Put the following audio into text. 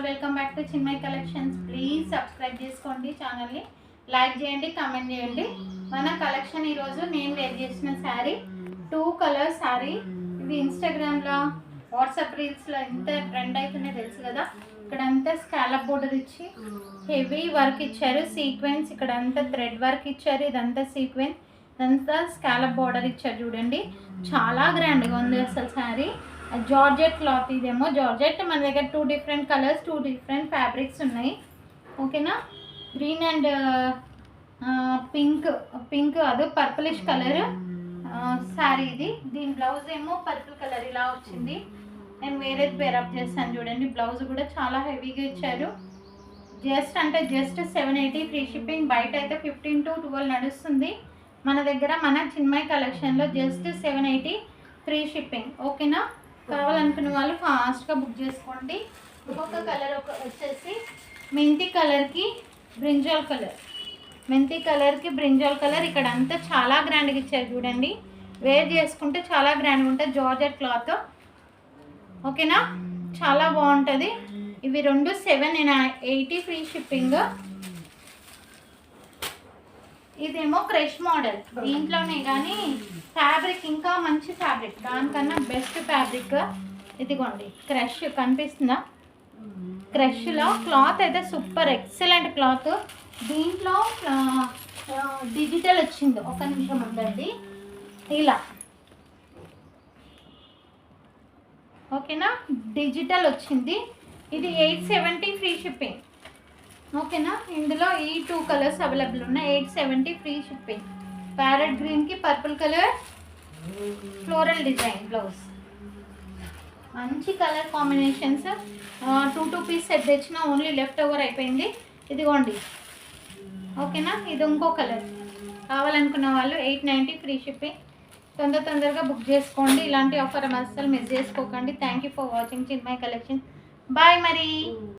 All welcome back to Chinmay collections. Please subscribe చేసుకోండి ఛానల్ని, like చేయండి, కామెంట్ చేయండి. మన కలెక్షన్ ఈరోజు నేను వేర్ చేసిన శారీ 2 కలర్ శారీ. ఇవి ఇన్స్టాగ్రామ్లో వాట్సాప్ రీల్స్లో ఎంత ట్రెండ్ అవుతుందో తెలుసు కదా. ఇక్కడంతా స్కాలప్ బోర్డర్ ఇచ్చి హెవీ వర్క్ ఇచ్చారు, సీక్వెన్స్. ఇక్కడంతా థ్రెడ్ వర్క్ ఇచ్చారు, ఇదంతా సీక్వెన్స్, ఇదంతా స్కాలప్ బోర్డర్ ఇచ్చారు. చూడండి చాలా గ్రాండ్గా ఉంది అసలు శారీ. జార్జెట్ క్లాత్, ఇదేమో జార్జెట్. మన దగ్గర 2 డిఫరెంట్ కలర్స్, 2 డిఫరెంట్ ఫ్యాబ్రిక్స్ ఉన్నాయి. ఓకేనా, గ్రీన్ అండ్ పింక్ అది పర్పులిష్ కలర్ శారీ ఇది. దీని బ్లౌజ్ ఏమో పర్పుల్ కలర్ ఇలా వచ్చింది. నేను వేరేది పేరప్ చేస్తాను చూడండి. బ్లౌజ్ కూడా చాలా హెవీగా ఇచ్చారు. Just 780 free shipping. బయట అయితే 15 to 12 నడుస్తుంది. మన దగ్గర మన చిన్మయ్ కలెక్షన్లో జస్ట్ 780 ఫ్రీ షిప్పింగ్. ఓకేనా, కావాలనుకున్న వాళ్ళు ఫాస్ట్గా బుక్ చేసుకోండి. ఇంకొక కలర్ వచ్చేసి మెంతి కలర్కి బ్రింజాల్ కలర్. మెంతి కలర్కి బ్రింజాల్ కలర్. ఇక్కడ అంతా చాలా గ్రాండ్గా ఇచ్చారు చూడండి. వేర్ చేసుకుంటే చాలా గ్రాండ్గా ఉంటుంది. Georgette cloth. ఓకేనా, చాలా బాగుంటుంది. ఇవి రెండు 780 ఫ్రీ షిప్పింగ్. ఇదేమో క్రష్ మోడల్. దీంట్లోనే కానీ ఫ్యాబ్రిక్ ఇంకా మంచి ఫ్యాబ్రిక్, దానికన్నా బెస్ట్ ఫ్యాబ్రిక్. ఇదిగోండి క్రష్ కనిపిస్తుందా? క్రష్లో క్లాత్ అయితే సూపర్ ఎక్సలెంట్ క్లాత్. దీంట్లో డిజిటల్ వచ్చింది. ఒక నిమిషం ఉందండి. ఇలా ఓకేనా, డిజిటల్ వచ్చింది. ఇది 870 ఫ్రీ షిప్పింగ్. ఓకేనా, ఇందులో ఈ 2 కలర్స్ అవైలబుల్ ఉన్నాయి. 870 ఫ్రీ షిప్పింగ్. ప్యారెట్ గ్రీన్కి purple colour floral design blouse. మంచి కలర్ కాంబినేషన్స్. 2 పీస్ సెట్ తెచ్చిన ఓన్లీ లెఫ్ట్ ఓవర్ అయిపోయింది. ఇదిగోండి. ఓకేనా, ఇది ఇంకో కలర్. కావాలనుకున్న వాళ్ళు 890 ఫ్రీ షిప్పింగ్. తొందరగా బుక్ చేసుకోండి. ఇలాంటి ఆఫర్ అస్సలు మిస్ చేసుకోకండి. Thank you for watching Chinmay collection. Bye మరి.